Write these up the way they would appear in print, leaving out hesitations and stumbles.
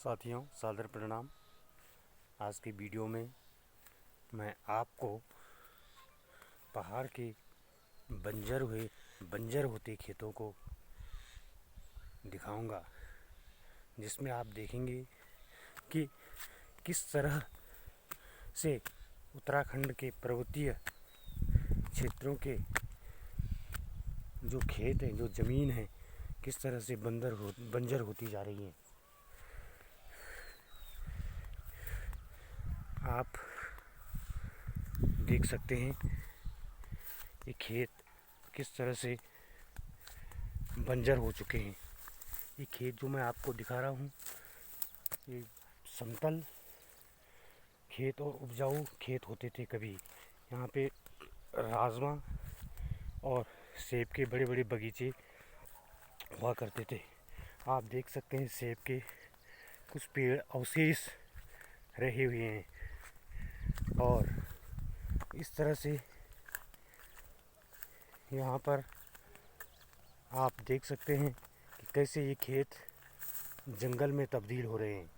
साथियों सादर प्रणाम। आज की वीडियो में मैं आपको पहाड़ के बंजर होते खेतों को दिखाऊंगा, जिसमें आप देखेंगे कि किस तरह से उत्तराखंड के पर्वतीय क्षेत्रों के जो खेत हैं, जो ज़मीन है, किस तरह से बंजर होती जा रही है। आप देख सकते हैं ये खेत किस तरह से बंजर हो चुके हैं। ये खेत जो मैं आपको दिखा रहा हूँ, ये समतल खेत और उपजाऊ खेत होते थे। कभी यहाँ पे राजमा और सेब के बड़े बड़े बगीचे हुआ करते थे। आप देख सकते हैं सेब के कुछ पेड़ अवशेष रहे हुए हैं, और इस तरह से यहाँ पर आप देख सकते हैं कि कैसे ये खेत जंगल में तब्दील हो रहे हैं।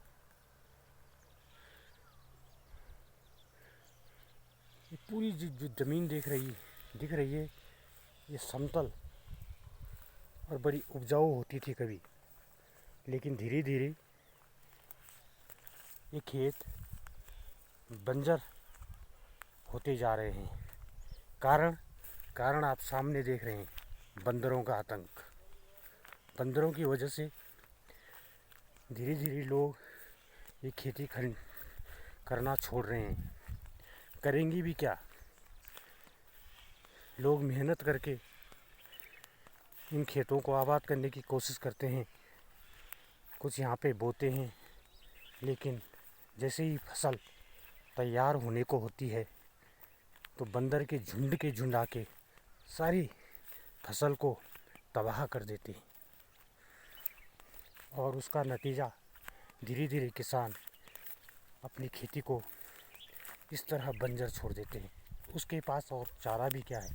ये पूरी जो ज़मीन दिख रही है, ये समतल और बड़ी उपजाऊ होती थी कभी, लेकिन धीरे धीरे ये खेत बंजर होते जा रहे हैं। कारण आप सामने देख रहे हैं, बंदरों का आतंक। बंदरों की वजह से धीरे धीरे लोग ये खेती करना छोड़ रहे हैं। करेंगे भी क्या? लोग मेहनत करके इन खेतों को आबाद करने की कोशिश करते हैं, कुछ यहाँ पे बोते हैं, लेकिन जैसे ही फसल तैयार होने को होती है तो बंदर के झुंड आके सारी फसल को तबाह कर देते हैं, और उसका नतीजा धीरे धीरे किसान अपनी खेती को इस तरह बंजर छोड़ देते हैं। उसके पास और चारा भी क्या है।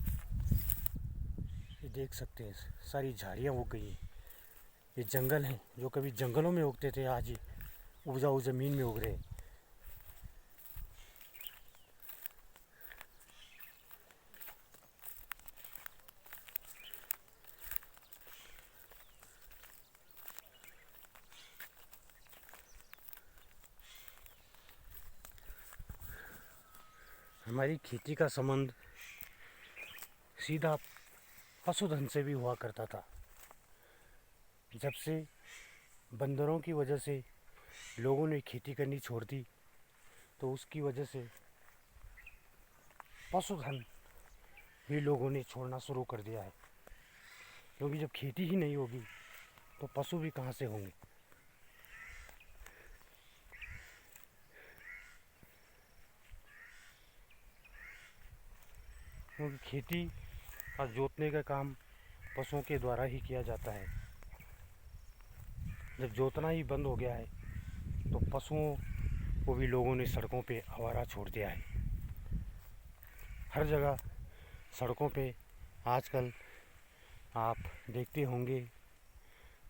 ये देख सकते हैं सारी झाड़ियाँ उग गई हैं। ये जंगल हैं जो कभी जंगलों में उगते थे, आज ये उपजाऊ ज़मीन में उग रहे हैं। हमारी खेती का संबंध सीधा पशुधन से भी हुआ करता था। जब से बंदरों की वजह से लोगों ने खेती करनी छोड़ दी, तो उसकी वजह से पशुधन भी लोगों ने छोड़ना शुरू कर दिया है, क्योंकि जब खेती ही नहीं होगी तो पशु भी कहाँ से होंगे। क्योंकि खेती का जोतने का काम पशुओं के द्वारा ही किया जाता है। जब जोतना ही बंद हो गया है तो पशुओं को भी लोगों ने सड़कों पे आवारा छोड़ दिया है। हर जगह सड़कों पे आजकल आप देखते होंगे,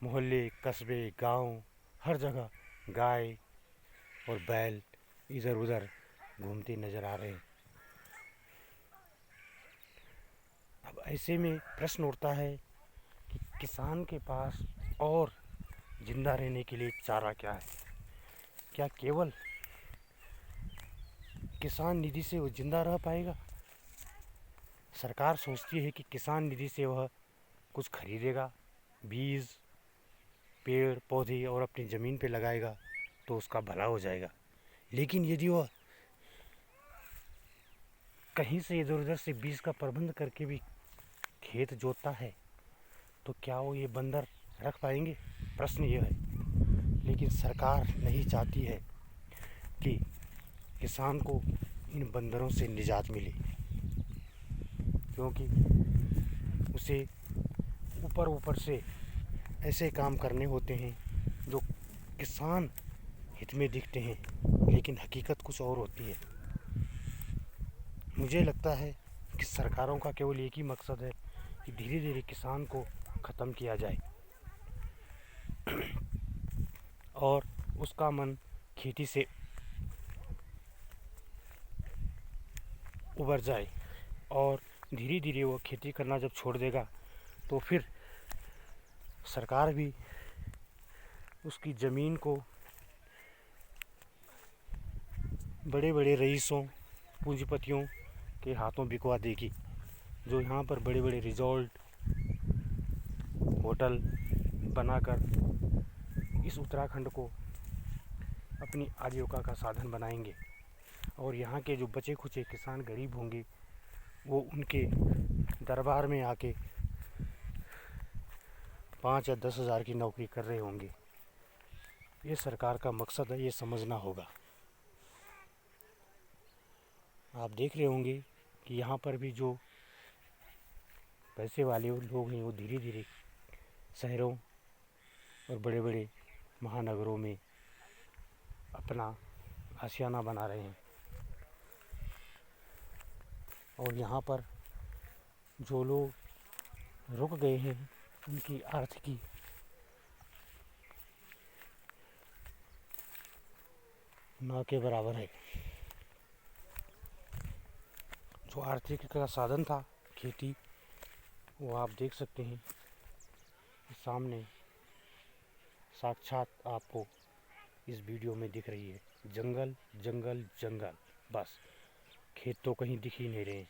मोहल्ले, कस्बे, गांव, हर जगह गाय और बैल इधर उधर घूमते नज़र आ रहे हैं। अब ऐसे में प्रश्न उठता है कि किसान के पास और जिंदा रहने के लिए चारा क्या है? क्या केवल किसान निधि से वो जिंदा रह पाएगा? सरकार सोचती है कि किसान निधि से वह कुछ खरीदेगा, बीज, पेड़ पौधे और अपनी ज़मीन पे लगाएगा तो उसका भला हो जाएगा। लेकिन यदि वह कहीं से इधर उधर से बीज का प्रबंध करके भी खेत जोतता है तो क्या वो ये बंदर रख पाएंगे? प्रश्न यह है। लेकिन सरकार नहीं चाहती है कि किसान को इन बंदरों से निजात मिले, क्योंकि उसे ऊपर से ऐसे काम करने होते हैं जो किसान हित में दिखते हैं, लेकिन हकीकत कुछ और होती है। मुझे लगता है कि सरकारों का केवल एक ही मकसद है कि धीरे धीरे किसान को ख़त्म किया जाए और उसका मन खेती से उबर जाए और धीरे धीरे वो खेती करना जब छोड़ देगा तो फिर सरकार भी उसकी ज़मीन को बड़े बड़े रईसों, पूंजीपतियों के हाथों बिकवा देगी, जो यहाँ पर बड़े बड़े रिजॉर्ट, होटल बनाकर इस उत्तराखंड को अपनी आजीविका का साधन बनाएंगे। और यहाँ के जो बचे खुचे किसान गरीब होंगे वो उनके दरबार में आके 5 या 10 हज़ार की नौकरी कर रहे होंगे। ये सरकार का मकसद है, ये समझना होगा। आप देख रहे होंगे कि यहाँ पर भी जो पैसे वाले लोग हैं वो धीरे धीरे शहरों और बड़े बड़े महानगरों में अपना आशियाना बना रहे हैं। और यहाँ पर जो लोग रुक गए हैं उनकी आर्थिकी ना के बराबर है। जो आर्थिक का साधन था खेती, वो आप देख सकते हैं सामने साक्षात आपको इस वीडियो में दिख रही है। जंगल जंगल जंगल, बस खेत तो कहीं दिख ही नहीं रहे।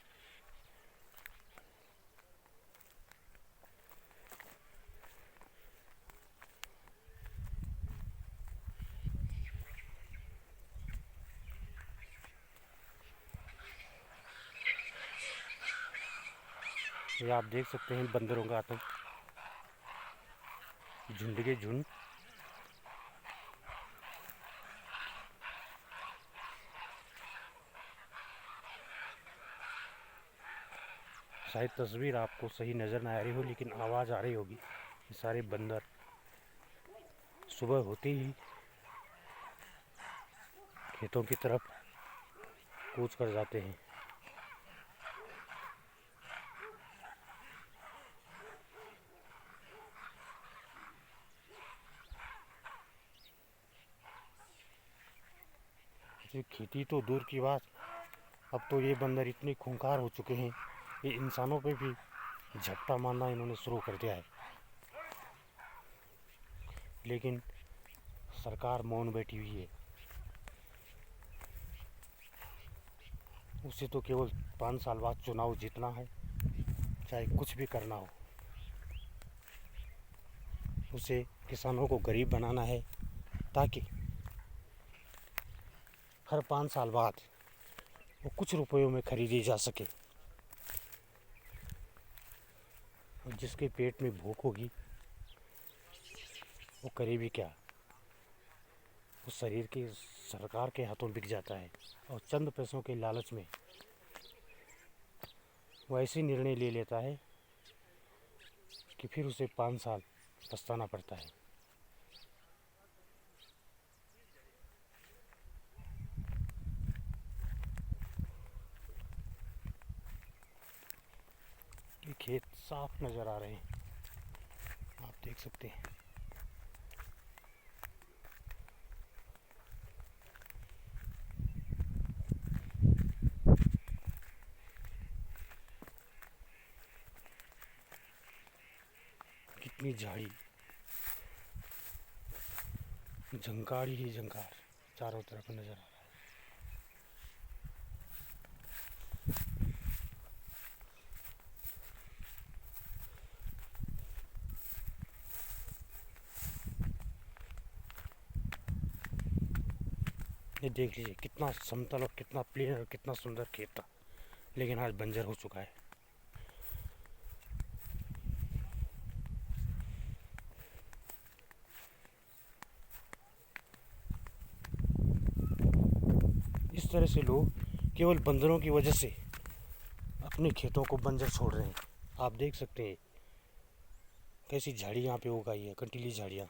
ये आप देख सकते हैं बंदरों का आतंक, झुंड के झुंड। शायद तस्वीर आपको सही नज़र ना आ रही हो, लेकिन आवाज़ आ रही होगी। ये सारे बंदर सुबह होते ही खेतों की तरफ कूच कर जाते हैं। ये खेती तो दूर की बात, अब तो ये बंदर इतने खूंखार हो चुके हैं, ये इंसानों पे भी झपटा मारना इन्होंने शुरू कर दिया है। लेकिन सरकार मौन बैठी हुई है। उसे तो केवल 5 साल बाद चुनाव जीतना है, चाहे कुछ भी करना हो। उसे किसानों को गरीब बनाना है ताकि हर 5 साल बाद वो कुछ रुपयों में खरीदी जा सके। और जिसके पेट में भूख होगी वो करे भी क्या, वो शरीर के सरकार के हाथों बिक जाता है। और चंद पैसों के लालच में वो ऐसे निर्णय ले लेता है कि फिर उसे 5 साल पछताना पड़ता है। ये खेत साफ नज़र आ रहे हैं, आप देख सकते हैं। कितनी झाड़ी, झंकार ही झंकार चारों तरफ नज़र आ रहा है। ये देख लीजिए कितना समतल और कितना प्लेन और कितना सुंदर खेत था, लेकिन आज बंजर हो चुका है। इस तरह से लोग केवल बंदरों की वजह से अपने खेतों को बंजर छोड़ रहे हैं। आप देख सकते हैं कैसी झाड़ी यहाँ पे उगाई है, कंटीली झाड़ियाँ।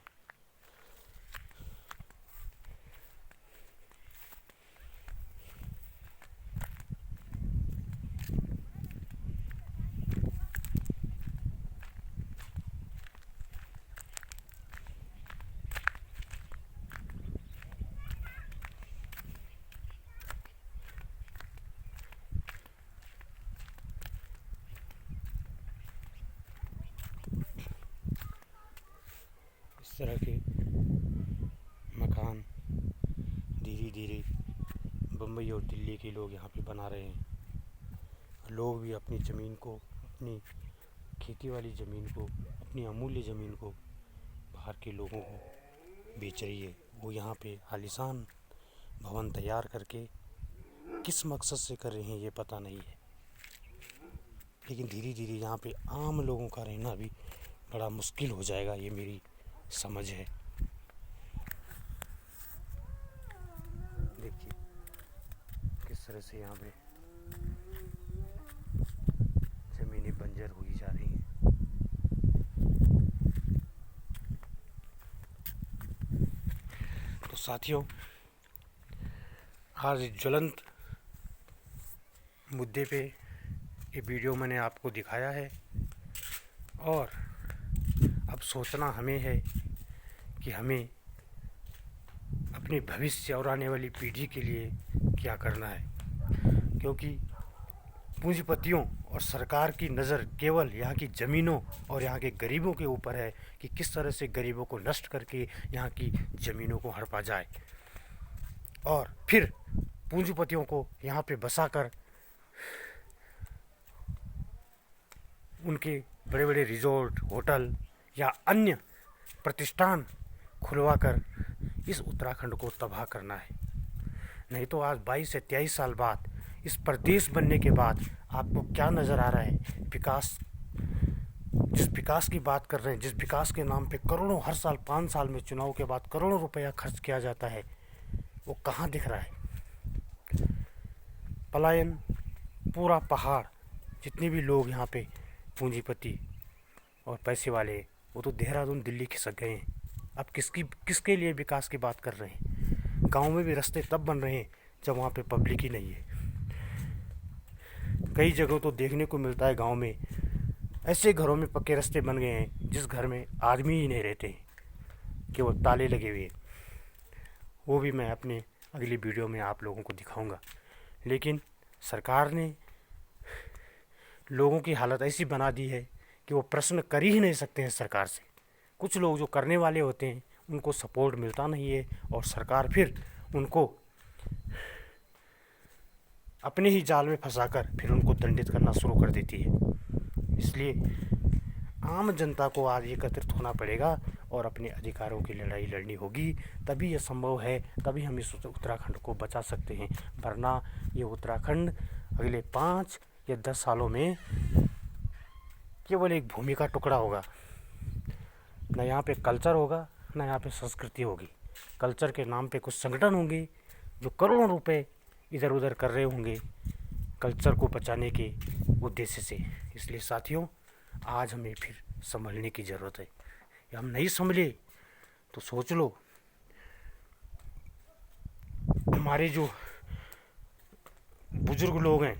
तरह के मकान धीरे धीरे बम्बई और दिल्ली के लोग यहाँ पे बना रहे हैं। लोग भी अपनी ज़मीन को, अपनी खेती वाली ज़मीन को, अपनी अमूल्य ज़मीन को बाहर के लोगों को बेच रही है। वो यहाँ पे आलीशान भवन तैयार करके किस मकसद से कर रहे हैं ये पता नहीं है, लेकिन धीरे धीरे यहाँ पे आम लोगों का रहना भी बड़ा मुश्किल हो जाएगा, ये मेरी समझ है। देखिए किस तरह से यहाँ पे ज़मीनें बंजर हुई जा रही हैं। तो साथियों, आज ज्वलंत मुद्दे पे ये वीडियो मैंने आपको दिखाया है, और अब सोचना हमें है कि हमें अपने भविष्य और आने वाली पीढ़ी के लिए क्या करना है, क्योंकि पूंजीपतियों और सरकार की नज़र केवल यहाँ की ज़मीनों और यहाँ के गरीबों के ऊपर है कि किस तरह से गरीबों को नष्ट करके यहाँ की ज़मीनों को हड़पा जाए, और फिर पूंजीपतियों को यहाँ पे बसाकर उनके बड़े बड़े रिजॉर्ट, होटल या अन्य प्रतिष्ठान खुलवाकर इस उत्तराखंड को तबाह करना है। नहीं तो आज 22 से 23 साल बाद इस प्रदेश बनने के बाद आपको क्या नज़र आ रहा है? विकास, जिस विकास की बात कर रहे हैं, जिस विकास के नाम पे करोड़ों हर साल 5 साल में चुनाव के बाद करोड़ों रुपया खर्च किया जाता है, वो कहाँ दिख रहा है? पलायन, पूरा पहाड़, जितने भी लोग यहाँ पे पूंजीपति और पैसे वाले, वो तो देहरादून दिल्ली खिसक गए हैं। अब किसके लिए विकास की बात कर रहे हैं? गांव में भी रास्ते तब बन रहे हैं जब वहाँ पे पब्लिक ही नहीं है। कई जगहों तो देखने को मिलता है गांव में ऐसे घरों में पक्के रास्ते बन गए हैं जिस घर में आदमी ही नहीं रहते हैं, केवल ताले लगे हुए। वो भी मैं अपने अगली वीडियो में आप लोगों को दिखाऊंगा। लेकिन सरकार ने लोगों की हालत ऐसी बना दी है कि वो प्रश्न कर ही नहीं सकते हैं सरकार से। कुछ लोग जो करने वाले होते हैं उनको सपोर्ट मिलता नहीं है, और सरकार फिर उनको अपने ही जाल में फंसाकर फिर उनको दंडित करना शुरू कर देती है। इसलिए आम जनता को आज एकत्रित होना पड़ेगा और अपने अधिकारों की लड़ाई लड़नी होगी, तभी यह संभव है, तभी हम इस उत्तराखंड को बचा सकते हैं। वरना ये उत्तराखंड अगले 5 या 10 सालों में केवल एक भूमि का टुकड़ा होगा। न यहाँ पे कल्चर होगा, न यहाँ पे संस्कृति होगी। कल्चर के नाम पे कुछ संगठन होंगे जो करोड़ों रुपए इधर उधर कर रहे होंगे कल्चर को बचाने के उद्देश्य से। इसलिए साथियों, आज हमें फिर संभलने की ज़रूरत है। या हम नहीं संभले तो सोच लो, हमारे जो बुजुर्ग लोग हैं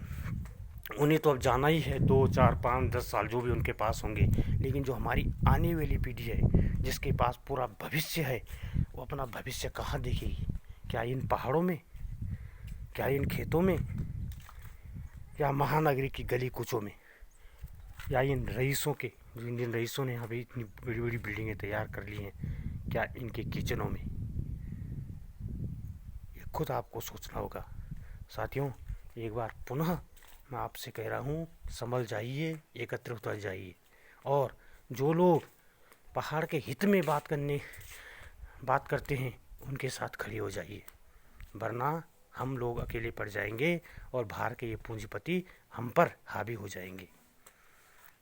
उन्हें तो अब जाना ही है, 2, 4, 5, 10 साल जो भी उनके पास होंगे। लेकिन जो हमारी आने वाली पीढ़ी है, जिसके पास पूरा भविष्य है, वो अपना भविष्य कहाँ देखेगी? क्या इन पहाड़ों में, क्या इन खेतों में, या महानगरी की गली कूचों में, या इन रईसों के, जो इंडियन रईसों ने यहाँ पे इतनी बड़ी बड़ी बिल्डिंगें तैयार कर ली हैं, क्या इनके किचनों में? ये खुद आपको सोचना होगा। साथियों, एक बार पुनः मैं आपसे कह रहा हूँ, संभल जाइए, एकत्रित हो जाइए, और जो लोग पहाड़ के हित में बात करते हैं उनके साथ खड़े हो जाइए, वरना हम लोग अकेले पड़ जाएंगे और बाहर के ये पूंजीपति हम पर हावी हो जाएंगे।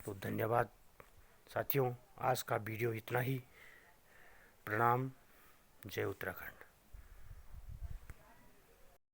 तो धन्यवाद साथियों, आज का वीडियो इतना ही। प्रणाम। जय उत्तराखंड।